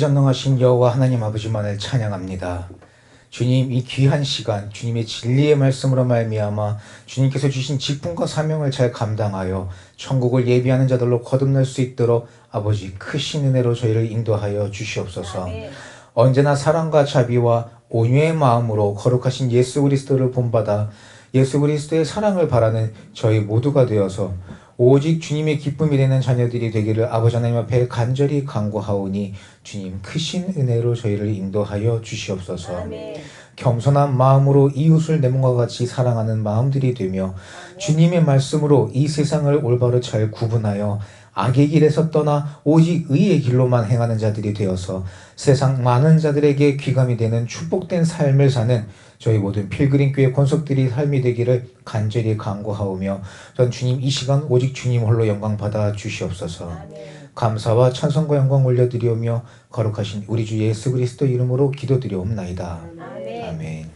전지전능하신 여호와 하나님 아버지만을 찬양합니다. 주님, 이 귀한 시간 주님의 진리의 말씀으로 말미암아 주님께서 주신 직분과 사명을 잘 감당하여 천국을 예비하는 자들로 거듭날 수 있도록 아버지 크신 은혜로 저희를 인도하여 주시옵소서. 언제나 사랑과 자비와 온유의 마음으로 거룩하신 예수 그리스도를 본받아 예수 그리스도의 사랑을 바라는 저희 모두가 되어서 오직 주님의 기쁨이 되는 자녀들이 되기를 아버지 하나님 앞에 간절히 간구하오니 주님 크신 은혜로 저희를 인도하여 주시옵소서. 아멘. 겸손한 마음으로 이웃을 내 몸과 같이 사랑하는 마음들이 되며 주님의 말씀으로 이 세상을 올바로 잘 구분하여 악의 길에서 떠나 오직 의의 길로만 행하는 자들이 되어서 세상 많은 자들에게 귀감이 되는 축복된 삶을 사는 저희 모든 필그림교회 권속들이 삶이 되기를 간절히 간구하오며 전 주님 이 시간 오직 주님 홀로 영광 받아 주시옵소서. 감사와 찬송과 영광 올려드리오며 거룩하신 우리 주 예수 그리스도 이름으로 기도드리옵나이다. 아멘.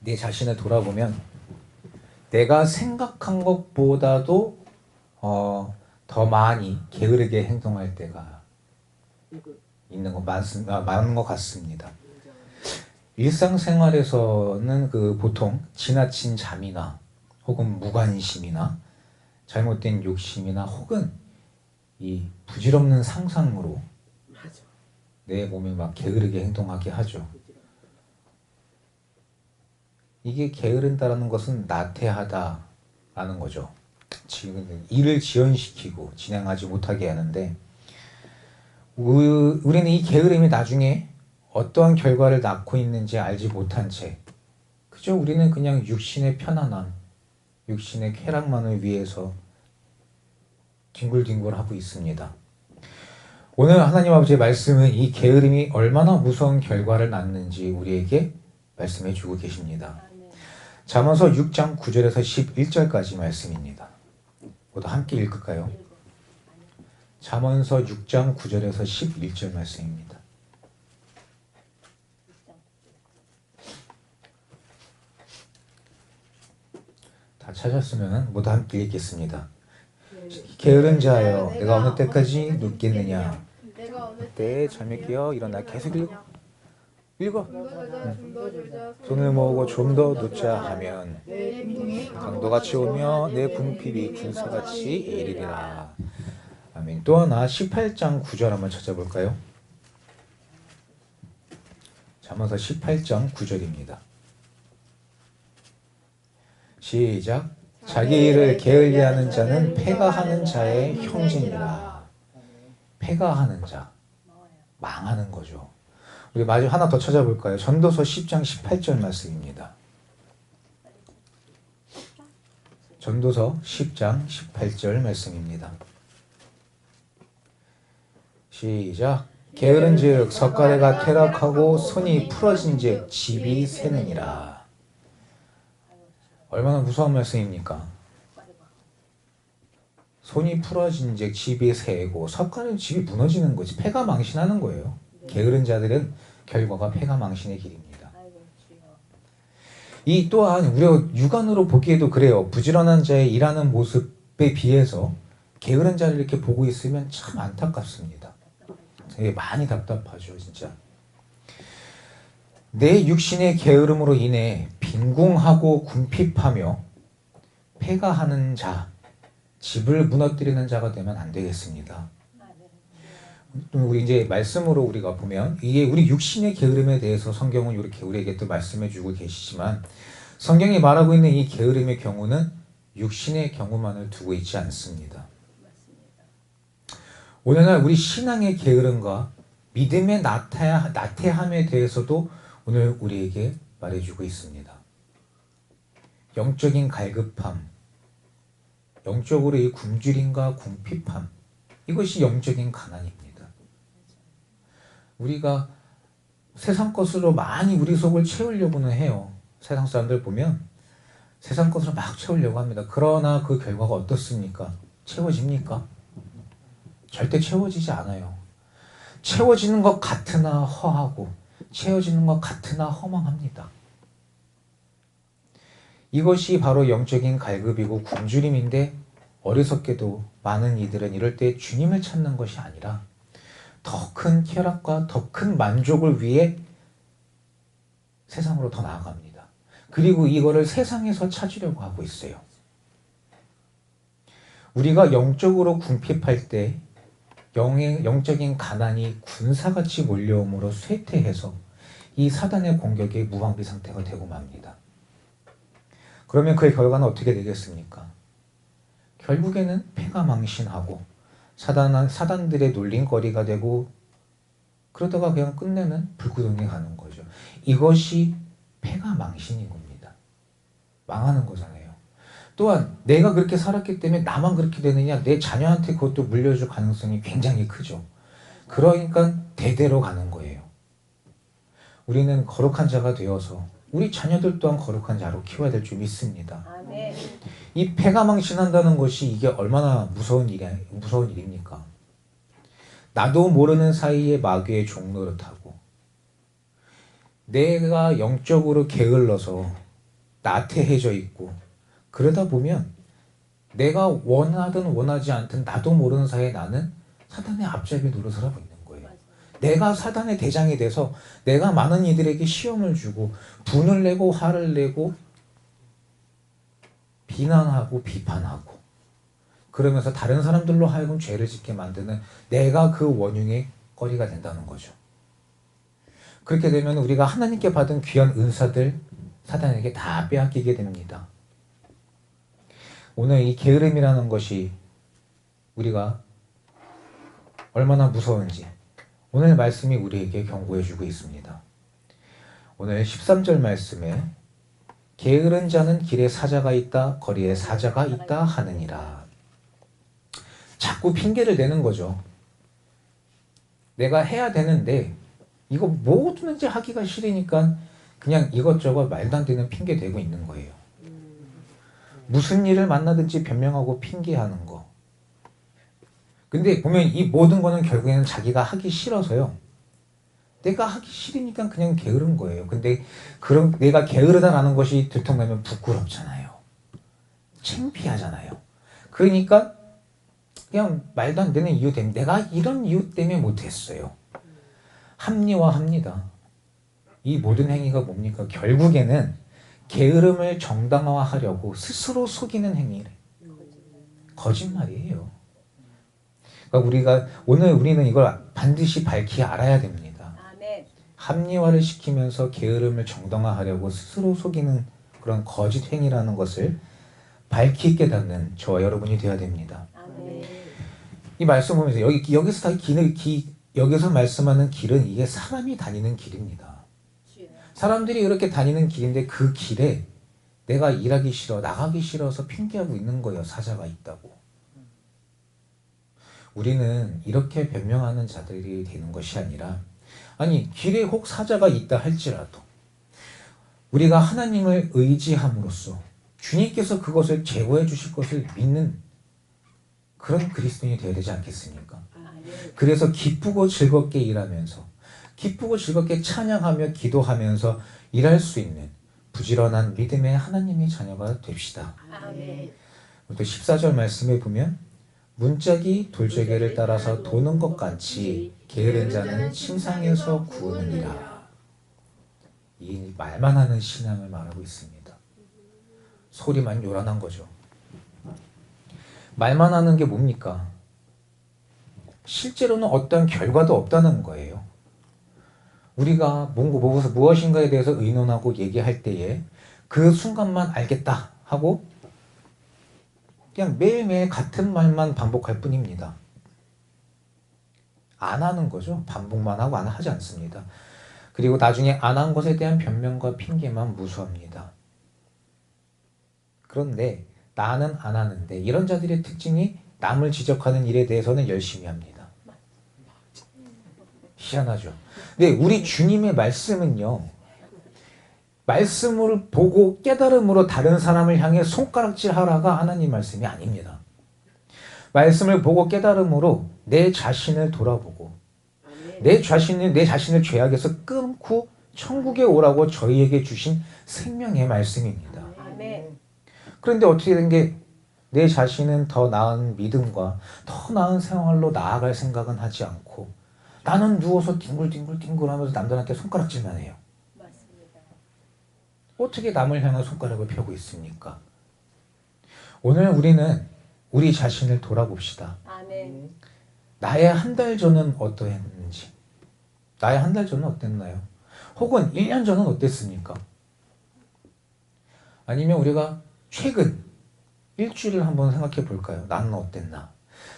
내 자신을 돌아보면 내가 생각한 것보다도 더 많이 게으르게 행동할 때가 있는 거 많은 것 같습니다. 일상생활에서는 보통 지나친 잠이나 혹은 무관심이나 잘못된 욕심이나 혹은 이 부질없는 상상으로 내 몸이 막 게으르게 행동하게 하죠. 이게 게으른다는 것은 나태하다라는 거죠. 지금 일을 지연시키고 진행하지 못하게 하는데 우리는 이 게으름이 나중에 어떠한 결과를 낳고 있는지 알지 못한 채 그저 우리는 그냥 육신의 편안함, 육신의 쾌락만을 위해서 뒹굴뒹굴하고 있습니다. 오늘 하나님 아버지의 말씀은 이 게으름이 얼마나 무서운 결과를 낳는지 우리에게 말씀해 주고 계십니다. 잠언서 6장 9절에서 11절까지 말씀입니다. 모두 함께 읽을까요? 잠언서 6장 9절에서 11절 말씀입니다. 다 찾았으면 모두 함께 읽겠습니다. 게으른 자여 내가 어느 때까지 눕겠느냐. 때에 잠이 깨어 일어나 계속 읽어. 손을 모으고 좀 더 눕자 하면 강도같이 오며 내 궁핍이 군사같이 이르리라. 아멘. 또 하나 18장 9절 한번 찾아볼까요? 잠언서 18장 9절입니다. 시작. 자기 일을 게을리하는 자는 패가하는 자의 형제니라. 패가하는 자, 망하는 거죠. 우리 마지막 하나 더 찾아볼까요? 전도서 10장 18절 말씀입니다. 전도서 10장 18절 말씀입니다. 시작. 게으른즉 석가래가 퇴락하고 손이 풀어진즉 집이 새느니라. 얼마나 무서운 말씀입니까? 손이 풀어진즉 집이 새고 석가래는 집이 무너지는 거지. 패가 망신하는 거예요. 게으른 자들은 결과가 패가망신의 길입니다. 이 또한 우리가 육안으로 보기에도 그래요. 부지런한 자의 일하는 모습에 비해서 게으른 자를 이렇게 보고 있으면 참 안타깝습니다. 되게 많이 답답하죠, 진짜. 내 육신의 게으름으로 인해 빈궁하고 궁핍하며 패가하는 자, 집을 무너뜨리는 자가 되면 안 되겠습니다. 우리 이제 말씀으로 우리가 보면 이게 우리 육신의 게으름에 대해서 성경은 이렇게 우리에게 또 말씀해 주고 계시지만 성경이 말하고 있는 이 게으름의 경우는 육신의 경우만을 두고 있지 않습니다. 오늘날 우리 신앙의 게으름과 믿음의 나태함에 대해서도 오늘 우리에게 말해주고 있습니다. 영적인 갈급함, 영적으로의 굶주림과 궁핍함, 이것이 영적인 가난입니다. 우리가 세상 것으로 많이 우리 속을 채우려고는 해요. 세상 사람들 보면 세상 것으로 막 채우려고 합니다. 그러나 그 결과가 어떻습니까? 채워집니까? 절대 채워지지 않아요. 채워지는 것 같으나 허하고 채워지는 것 같으나 허망합니다. 이것이 바로 영적인 갈급이고 굶주림인데 어리석게도 많은 이들은 이럴 때 주님을 찾는 것이 아니라 더 큰 쾌락과 더 큰 만족을 위해 세상으로 더 나아갑니다. 그리고 이거를 세상에서 찾으려고 하고 있어요. 우리가 영적으로 궁핍할 때 영적인 가난이 군사같이 몰려옴으로 쇠퇴해서 이 사단의 공격에 무방비 상태가 되고 맙니다. 그러면 그의 결과는 어떻게 되겠습니까? 결국에는 패가 망신하고 사단들의 놀림거리가 되고 그러다가 그냥 끝내는 불구덩이에 가는 거죠. 이것이 패가 망신인 겁니다. 망하는 거잖아요. 또한 내가 그렇게 살았기 때문에 나만 그렇게 되느냐, 내 자녀한테 그것도 물려줄 가능성이 굉장히 크죠. 그러니까 대대로 가는 거예요. 우리는 거룩한 자가 되어서 우리 자녀들 또한 거룩한 자로 키워야 될 줄 믿습니다. 아멘. 이 패가 망신한다는 것이 이게 얼마나 무서운 일입니까? 나도 모르는 사이에 마귀의 종노릇하고 내가 영적으로 게을러서 나태해져 있고 그러다 보면 내가 원하든 원하지 않든 나도 모르는 사이에 나는 사단의 앞잡이 노릇을 하고 있는 거예요. 내가 사단의 대장이 돼서 내가 많은 이들에게 시험을 주고 분을 내고 화를 내고 비난하고 비판하고 그러면서 다른 사람들로 하여금 죄를 짓게 만드는 내가 그 원흉의 거리가 된다는 거죠. 그렇게 되면 우리가 하나님께 받은 귀한 은사들 사단에게 다 빼앗기게 됩니다. 오늘 이 게으름이라는 것이 우리가 얼마나 무서운지 오늘 말씀이 우리에게 경고해주고 있습니다. 오늘 13절 말씀에 게으른 자는 길에 사자가 있다 거리에 사자가 있다 하느니라. 자꾸 핑계를 대는 거죠. 내가 해야 되는데 이거 뭐든지 하기가 싫으니까 그냥 이것저것 말도 안 되는 핑계 대고 있는 거예요. 무슨 일을 만나든지 변명하고 핑계하는 거. 근데 보면 이 모든 거는 결국에는 자기가 하기 싫어서요. 내가 하기 싫으니까 그냥 게으른 거예요. 근데 그런 내가 게으르다라는 것이 들통나면 부끄럽잖아요. 창피하잖아요. 그러니까 그냥 말도 안 되는 이유 때문에 내가 이런 이유 때문에 못했어요. 합리화합니다. 이 모든 행위가 뭡니까? 결국에는 게으름을 정당화하려고 스스로 속이는 행위래. 거짓말이에요. 그러니까 오늘 우리는 이걸 반드시 밝히 알아야 됩니다. 아멘. 합리화를 시키면서 게으름을 정당화하려고 스스로 속이는 그런 거짓 행위라는 것을 밝히 깨닫는 저와 여러분이 되어야 됩니다. 아멘. 이 말씀 보면서 여기서 여기서 말씀하는 길은 이게 사람이 다니는 길입니다. 사람들이 이렇게 다니는 길인데 그 길에 내가 일하기 싫어 나가기 싫어서 핑계하고 있는 거예요. 사자가 있다고. 우리는 이렇게 변명하는 자들이 되는 것이 아니라 아니 길에 혹 사자가 있다 할지라도 우리가 하나님을 의지함으로써 주님께서 그것을 제거해 주실 것을 믿는 그런 그리스도인이 되어야 되지 않겠습니까? 그래서 기쁘고 즐겁게 일하면서 기쁘고 즐겁게 찬양하며 기도하면서 일할 수 있는 부지런한 믿음의 하나님의 자녀가 됩시다. 아멘. 또 14절 말씀에 보면 문짝이 돌저개를 따라서 도는 것 같이 게으른 자는 침상에서 구으느니라. 이 말만 하는 신앙을 말하고 있습니다. 소리만 요란한 거죠. 말만 하는 게 뭡니까? 실제로는 어떤 결과도 없다는 거예요. 우리가 무엇인가에 대해서 의논하고 얘기할 때에 그 순간만 알겠다 하고 그냥 매일매일 같은 말만 반복할 뿐입니다. 안 하는 거죠. 반복만 하고 안 하지 않습니다. 그리고 나중에 안 한 것에 대한 변명과 핑계만 무수합니다. 그런데 나는 안 하는데 이런 자들의 특징이 남을 지적하는 일에 대해서는 열심히 합니다. 희한하죠. 근데 우리 주님의 말씀은요. 말씀을 보고 깨달음으로 다른 사람을 향해 손가락질 하라가 하나님 말씀이 아닙니다. 말씀을 보고 깨달음으로 내 자신을 돌아보고 내 자신을 죄악에서 끊고 천국에 오라고 저희에게 주신 생명의 말씀입니다. 아멘. 그런데 어떻게 된 게 내 자신은 더 나은 믿음과 더 나은 생활로 나아갈 생각은 하지 않고 나는 누워서 뒹굴뒹굴 하면서 남들한테 손가락질만 해요. 맞습니다. 어떻게 남을 향한 손가락을 펴고 있습니까? 오늘 우리는 우리 자신을 돌아봅시다. 아멘. 나의 한 달 전은 어떠했는지, 나의 한 달 전은 어땠나요? 혹은 1년 전은 어땠습니까? 아니면 우리가 최근 일주일을 한번 생각해 볼까요? 나는 어땠나?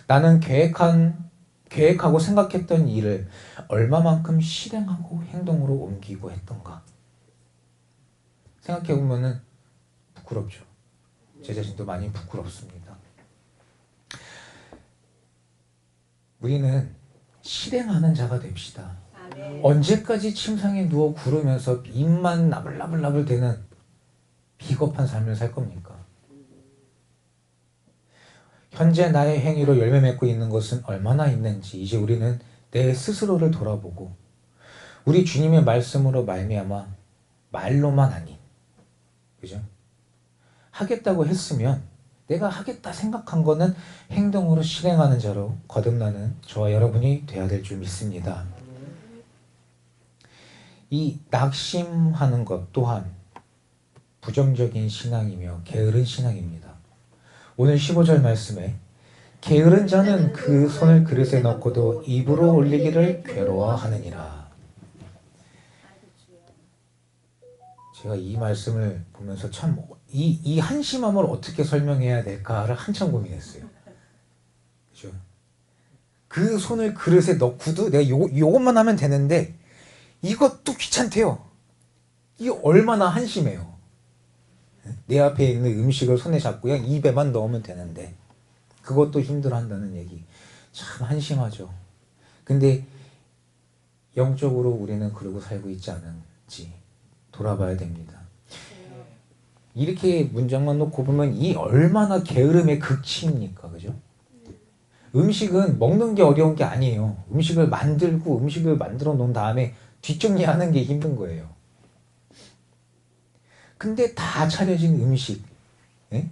나는 계획하고 생각했던 일을 얼마만큼 실행하고 행동으로 옮기고 했던가? 생각해 보면은 부끄럽죠. 제 자신도 많이 부끄럽습니다. 우리는 실행하는 자가 됩시다. 아멘. 언제까지 침상에 누워 구르면서 입만 나불나불나불 대는 비겁한 삶을 살 겁니까? 현재 나의 행위로 열매 맺고 있는 것은 얼마나 있는지 이제 우리는 내 스스로를 돌아보고 우리 주님의 말씀으로 말미암아 말로만 아닌, 그죠? 하겠다고 했으면 내가 하겠다 생각한 거는 행동으로 실행하는 자로 거듭나는 저와 여러분이 되어야 될 줄 믿습니다. 이 낙심하는 것 또한 부정적인 신앙이며 게으른 신앙입니다. 오늘 15절 말씀에 게으른 자는 그 손을 그릇에 넣고도 입으로 올리기를 괴로워하느니라. 제가 이 말씀을 보면서 참 이 한심함을 어떻게 설명해야 될까를 한참 고민했어요. 그죠? 그 손을 그릇에 넣고도 내가 요것만 하면 되는데 이것도 귀찮대요. 이게 얼마나 한심해요. 내 앞에 있는 음식을 손에 잡고 그냥 입에만 넣으면 되는데 그것도 힘들어한다는 얘기 참 한심하죠. 근데 영적으로 우리는 그러고 살고 있지 않은지 돌아봐야 됩니다. 이렇게 문장만 놓고 보면 이 얼마나 게으름의 극치입니까? 그죠? 음식은 먹는 게 어려운 게 아니에요. 음식을 만들어 놓은 다음에 뒷정리하는 게 힘든 거예요. 근데 다 차려진 음식,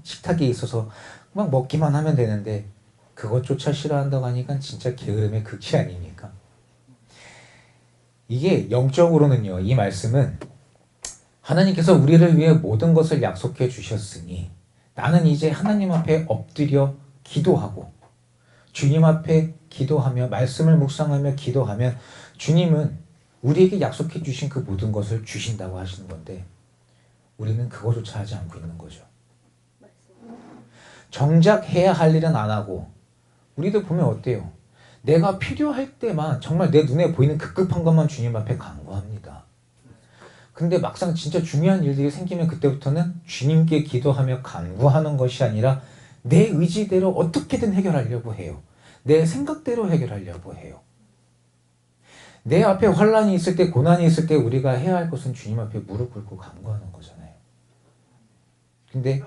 식탁에 있어서 막 먹기만 하면 되는데 그것조차 싫어한다고 하니까 진짜 게으름의 극치 아닙니까? 이게 영적으로는요, 이 말씀은 하나님께서 우리를 위해 모든 것을 약속해 주셨으니 나는 이제 하나님 앞에 엎드려 기도하고 주님 앞에 기도하며 말씀을 묵상하며 기도하면 주님은 우리에게 약속해 주신 그 모든 것을 주신다고 하시는 건데 우리는 그거조차 하지 않고 있는 거죠. 정작 해야 할 일은 안 하고 우리들 보면 어때요? 내가 필요할 때만 정말 내 눈에 보이는 급급한 것만 주님 앞에 간구합니다. 근데 막상 진짜 중요한 일들이 생기면 그때부터는 주님께 기도하며 간구하는 것이 아니라 내 의지대로 어떻게든 해결하려고 해요. 내 생각대로 해결하려고 해요. 내 앞에 환란이 있을 때, 고난이 있을 때 우리가 해야 할 것은 주님 앞에 무릎 꿇고 간구하는 거잖아요. 근데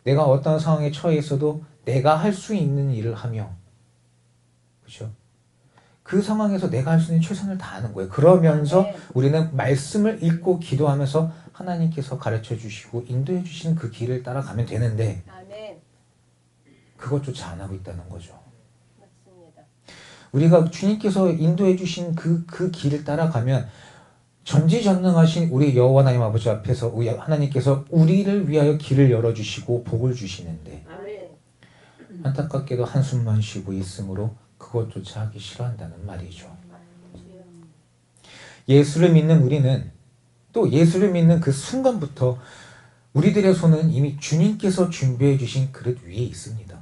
내가 어떤 상황에 처해 있어도 내가 할 수 있는 일을 하며, 그렇죠? 그 상황에서 내가 할 수 있는 최선을 다하는 거예요. 그러면서 우리는 말씀을 읽고 기도하면서 하나님께서 가르쳐 주시고 인도해 주신 그 길을 따라가면 되는데 그것조차 안 하고 있다는 거죠. 맞습니다. 우리가 주님께서 인도해 주신 그 길을 따라가면 전지전능하신 우리 여호와 하나님 아버지 앞에서 우리 하나님께서 우리를 위하여 길을 열어주시고 복을 주시는데 안타깝게도 한숨만 쉬고 있으므로 그것조차 하기 싫어한다는 말이죠. 예수를 믿는 우리는 또 예수를 믿는 그 순간부터 우리들의 손은 이미 주님께서 준비해 주신 그릇 위에 있습니다.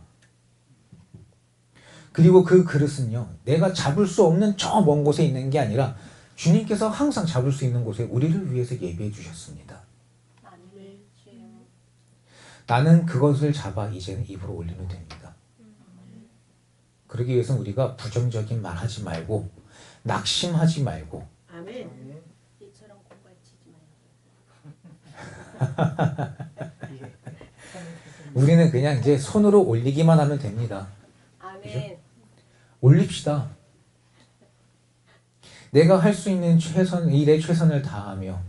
그리고 그 그릇은요, 내가 잡을 수 없는 저 먼 곳에 있는 게 아니라 주님께서 항상 잡을 수 있는 곳에 우리를 위해서 예비해 주셨습니다. 나는 그것을 잡아 이제는 입으로 올리면 됩니다. 그러기 위해서는 우리가 부정적인 말 하지 말고 낙심하지 말고 아멘. 이처럼 공부치지 말고. 우리는 그냥 이제 손으로 올리기만 하면 됩니다. 아멘. 그죠? 올립시다. 내가 할 수 있는 일에 최선을 다하며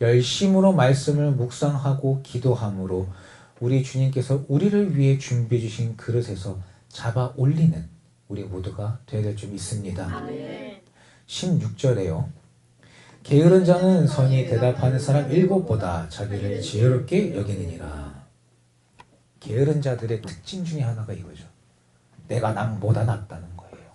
열심으로 말씀을 묵상하고 기도함으로 우리 주님께서 우리를 위해 준비해 주신 그릇에서 잡아 올리는 우리 모두가 되어야 될 줄 믿습니다. 아멘. 16절에요. 게으른 자는 선이 대답하는 사람 7보다 자기를 지혜롭게 여기느니라. 게으른 자들의 특징 중에 하나가 이거죠. 내가 남보다 낫다는 거예요.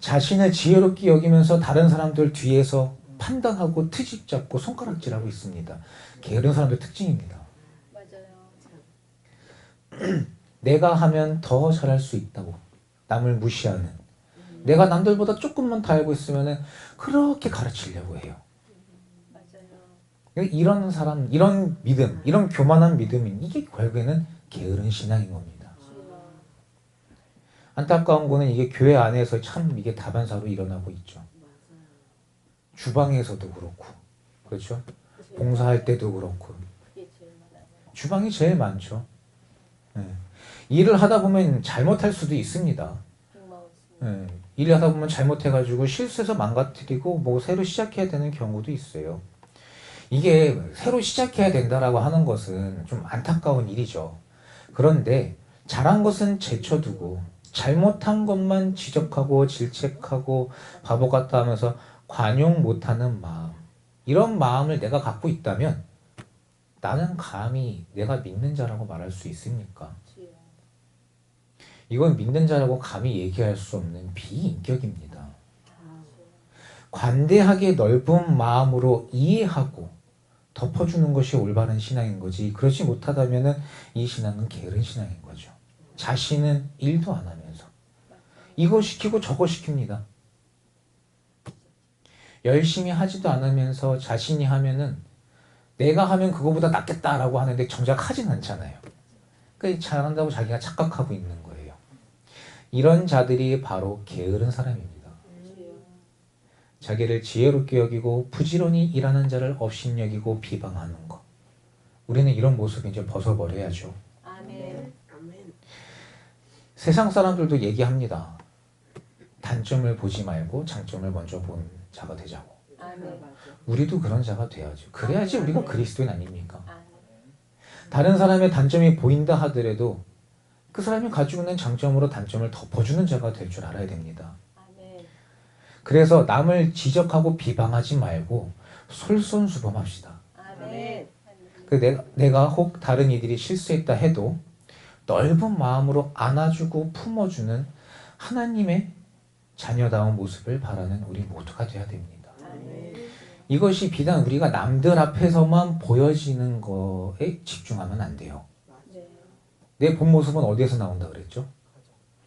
자신을 지혜롭게 여기면서 다른 사람들 뒤에서 판단하고 트집 잡고 손가락질하고 있습니다. 게으른 사람들 특징입니다. 맞아요. 내가 하면 더 잘할 수 있다고 남을 무시하는, 내가 남들보다 조금만 더 알고 있으면 그렇게 가르치려고 해요. 맞아요. 이런 사람, 이런 믿음, 이런 교만한 믿음이 이게 결국에는 게으른 신앙인 겁니다. 주여. 안타까운 거는 이게 교회 안에서 참 이게 다반사로 일어나고 있죠. 주방에서도 그렇고, 그렇죠? 봉사할 때도 그렇고, 이게 제일 많아요. 주방이 제일 많죠. 네. 일을 하다 보면 잘못할 수도 있습니다. 고마웠습니다. 네. 일을 하다 보면 잘못해가지고 실수해서 망가뜨리고 뭐 새로 시작해야 되는 경우도 있어요. 이게 새로 시작해야 된다라고 하는 것은 좀 안타까운 일이죠. 그런데 잘한 것은 제쳐두고 잘못한 것만 지적하고 질책하고 바보 같다 하면서 관용 못하는 마음, 이런 마음을 내가 갖고 있다면 나는 감히 내가 믿는 자라고 말할 수 있습니까? 주여. 이건 믿는 자라고 감히 얘기할 수 없는 비인격입니다. 관대하게 넓은 마음으로 이해하고 덮어주는 것이 올바른 신앙인 거지, 그렇지 못하다면 이 신앙은 게으른 신앙인 거죠. 자신은 일도 안 하면서 이거 시키고 저거 시킵니다. 열심히 하지도 않으면서 자신이 하면은 내가 하면 그거보다 낫겠다라고 하는데 정작 하진 않잖아요. 그러니까 잘한다고 자기가 착각하고 있는 거예요. 이런 자들이 바로 게으른 사람입니다. 주여. 자기를 지혜롭게 여기고 부지런히 일하는 자를 업신여기고 비방하는 것. 우리는 이런 모습을 이제 벗어버려야죠. 아멘. 세상 사람들도 얘기합니다. 단점을 보지 말고 장점을 먼저 본 자가 되자고. 아멘. 우리도 그런 자가 돼야죠. 그래야지 우리가 그리스도인 아닙니까? 아멘. 다른 사람의 단점이 보인다 하더라도 그 사람이 가지고 있는 장점으로 단점을 덮어주는 자가 될 줄 알아야 됩니다. 아멘. 그래서 남을 지적하고 비방하지 말고 솔선수범합시다. 아멘. 내가 혹 다른 이들이 실수했다 해도 넓은 마음으로 안아주고 품어주는 하나님의 자녀다운 모습을 바라는 우리 모두가 되어야 됩니다. 아멘. 이것이 비단 우리가 남들 앞에서만 보여지는 거에 집중하면 안 돼요. 네. 내 본 모습은 어디에서 나온다 그랬죠?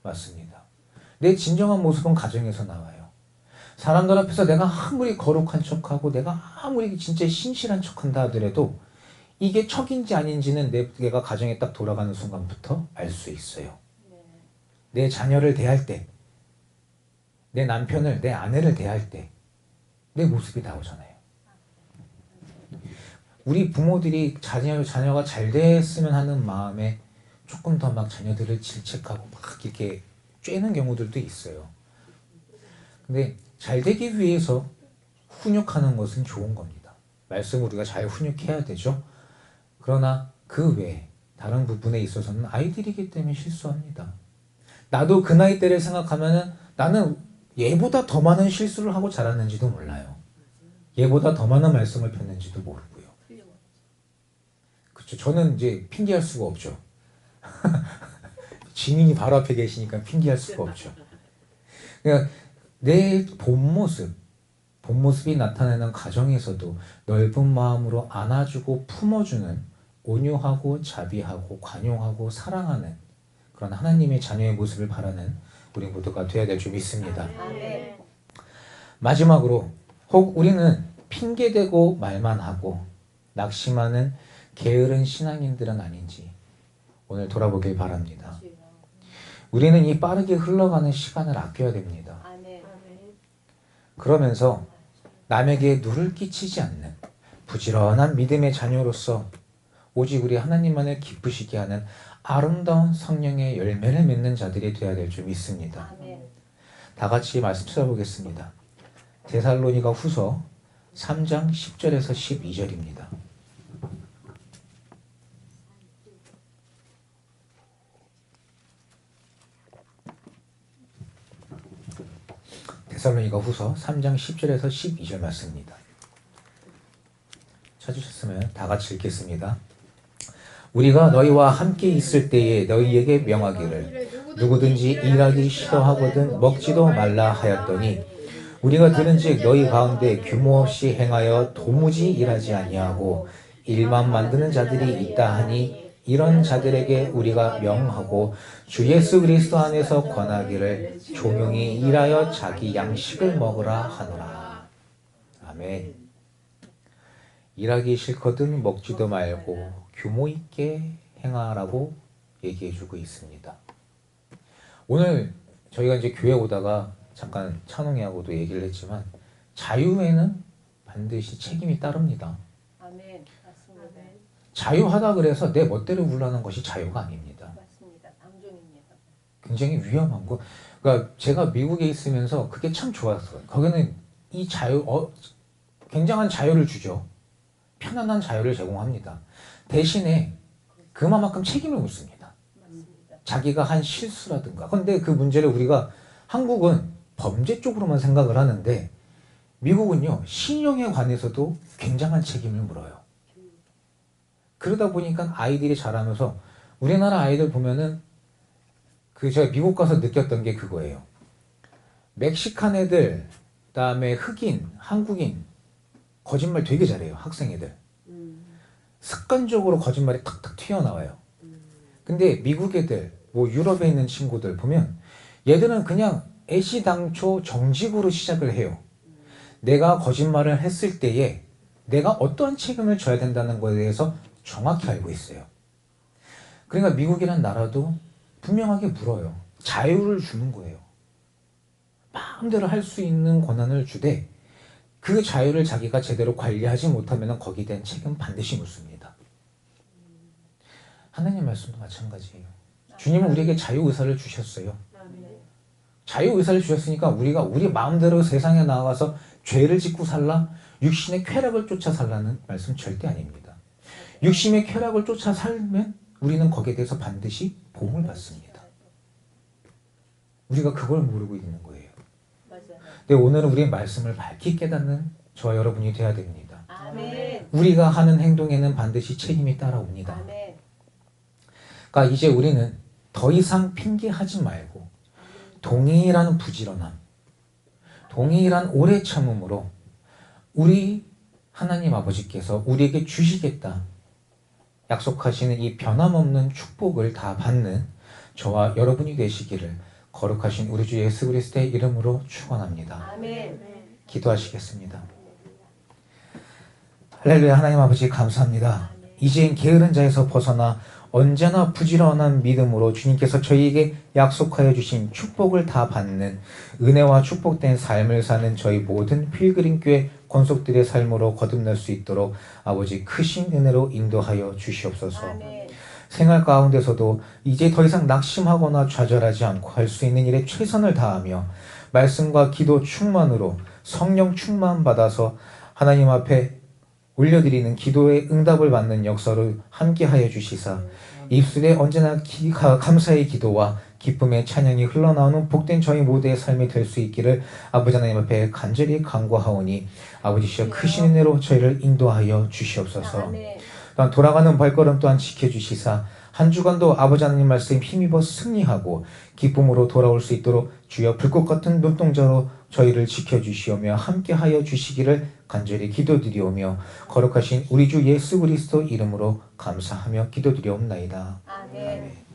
맞습니다. 내 진정한 모습은 가정에서 나와요. 사람들 앞에서 내가 아무리 거룩한 척하고 내가 아무리 진짜 신실한 척한다 하더라도 이게 척인지 아닌지는 내가 가정에 딱 돌아가는 순간부터 알 수 있어요. 네. 내 자녀를 대할 때, 내 남편을, 내 아내를 대할 때 내 모습이 나오잖아요. 우리 부모들이 자녀가 잘 됐으면 하는 마음에 조금 더 막 자녀들을 질책하고 막 이렇게 쬐는 경우들도 있어요. 근데 잘 되기 위해서 훈육하는 것은 좋은 겁니다. 말씀 우리가 잘 훈육해야 되죠. 그러나 그 외에 다른 부분에 있어서는 아이들이기 때문에 실수합니다. 나도 그 나이 때를 생각하면은 나는 얘보다 더 많은 실수를 하고 자랐는지도 몰라요. 얘보다 더 많은 말씀을 폈는지도 모르고요. 그렇죠. 저는 이제 핑계할 수가 없죠. 증인이 바로 앞에 계시니까 핑계할 수가 없죠. 그러니까 내 본 모습이 나타나는 가정에서도 넓은 마음으로 안아주고 품어주는 온유하고 자비하고 관용하고 사랑하는 그런 하나님의 자녀의 모습을 바라는 우리 모두가 되어야 될 줄 믿습니다. 아멘. 마지막으로 혹 우리는 핑계대고 말만 하고 낙심하는 게으른 신앙인들은 아닌지 오늘 돌아보길 바랍니다. 주여. 우리는 이 빠르게 흘러가는 시간을 아껴야 됩니다. 아멘. 그러면서 남에게 누를 끼치지 않는 부지런한 믿음의 자녀로서 오직 우리 하나님만을 기쁘시게 하는 아름다운 성령의 열매를 맺는 자들이 되어야 될 줄 믿습니다. 아멘. 다 같이 말씀 찾아보겠습니다. 데살로니가 후서 3장 10절에서 12절입니다. 데살로니가 후서 3장 10절에서 12절 말씀입니다. 찾으셨으면 다 같이 읽겠습니다. 우리가 너희와 함께 있을 때에 너희에게 명하기를 누구든지 일하기 싫어하거든 먹지도 말라 하였더니 우리가 들은즉 너희 가운데 규모 없이 행하여 도무지 일하지 아니하고 일만 만드는 자들이 있다 하니 이런 자들에게 우리가 명하고 주 예수 그리스도 안에서 권하기를 조용히 일하여 자기 양식을 먹으라 하노라. 아멘. 일하기 싫거든 먹지도 말고 규모 있게 행하라고 얘기해주고 있습니다. 오늘 저희가 이제 교회 오다가 잠깐 찬홍이하고도 얘기를 했지만 자유에는 반드시 책임이 따릅니다. 아멘. 맞습니다. 자유하다 그래서 내 멋대로 굴러가는 것이 자유가 아닙니다. 맞습니다. 방종입니다. 굉장히 위험한 거. 그러니까 제가 미국에 있으면서 그게 참 좋았어요. 거기는 이 굉장한 자유를 주죠. 편안한 자유를 제공합니다. 대신에 그만큼 책임을 묻습니다. 맞습니다. 자기가 한 실수라든가. 근데 그 문제를 우리가 한국은 범죄 쪽으로만 생각을 하는데 미국은요 신용에 관해서도 굉장한 책임을 물어요. 그러다 보니까 아이들이 자라면서 우리나라 아이들 보면은 제가 미국 가서 느꼈던 게 그거예요. 멕시칸 애들, 그다음에 흑인, 한국인 거짓말 되게 잘해요. 학생 애들. 습관적으로 거짓말이 탁탁 튀어나와요. 근데 미국 애들, 뭐 유럽에 있는 친구들 보면 얘들은 그냥 애시당초 정직으로 시작을 해요. 내가 거짓말을 했을 때에 내가 어떠한 책임을 져야 된다는 것에 대해서 정확히 알고 있어요. 그러니까 미국이란 나라도 분명하게 물어요. 자유를 주는 거예요. 마음대로 할 수 있는 권한을 주되 그 자유를 자기가 제대로 관리하지 못하면 거기에 대한 책임은 반드시 묻습니다. 하나님 말씀도 마찬가지예요. 주님은 우리에게 자유의사를 주셨어요. 자유의사를 주셨으니까 우리가 우리 마음대로 세상에 나가서 죄를 짓고 살라? 육신의 쾌락을 쫓아 살라는 말씀 절대 아닙니다. 육신의 쾌락을 쫓아 살면 우리는 거기에 대해서 반드시 보응을 받습니다. 우리가 그걸 모르고 있는 거예요. 근데 오늘은 우리의 말씀을 밝히 깨닫는 저와 여러분이 되어야 됩니다. 아멘. 우리가 하는 행동에는 반드시 책임이 따라옵니다. 아멘. 그러니까 이제 우리는 더 이상 핑계하지 말고 동일한 부지런함, 동일한 오래 참음으로 우리 하나님 아버지께서 우리에게 주시겠다 약속하시는 이 변함없는 축복을 다 받는 저와 여러분이 되시기를 거룩하신 우리 주 예수 그리스도의 이름으로 축원합니다. 아멘. 기도하시겠습니다. 할렐루야. 하나님 아버지 감사합니다. 이제는 게으른 자에서 벗어나 언제나 부지런한 믿음으로 주님께서 저희에게 약속하여 주신 축복을 다 받는 은혜와 축복된 삶을 사는 저희 모든 필그림교회 권속들의 삶으로 거듭날 수 있도록 아버지 크신 은혜로 인도하여 주시옵소서. 아멘. 생활 가운데서도 이제 더 이상 낙심하거나 좌절하지 않고 할 수 있는 일에 최선을 다하며 말씀과 기도 충만으로 성령 충만 받아서 하나님 앞에 올려드리는 기도의 응답을 받는 역사를 함께하여 주시사 입술에 언제나 감사의 기도와 기쁨의 찬양이 흘러나오는 복된 저희 모두의 삶이 될 수 있기를 아버지 하나님 앞에 간절히 간구하오니 아버지시여 크신 은혜로 저희를 인도하여 주시옵소서. 아멘. 또한 돌아가는 발걸음 또한 지켜주시사 한 주간도 아버지 하나님 말씀 힘입어 승리하고 기쁨으로 돌아올 수 있도록 주여 불꽃 같은 눈동자로 저희를 지켜주시오며 함께하여 주시기를 간절히 기도드리오며 거룩하신 우리 주 예수 그리스도 이름으로 감사하며 기도드리옵나이다. 아멘. 아멘.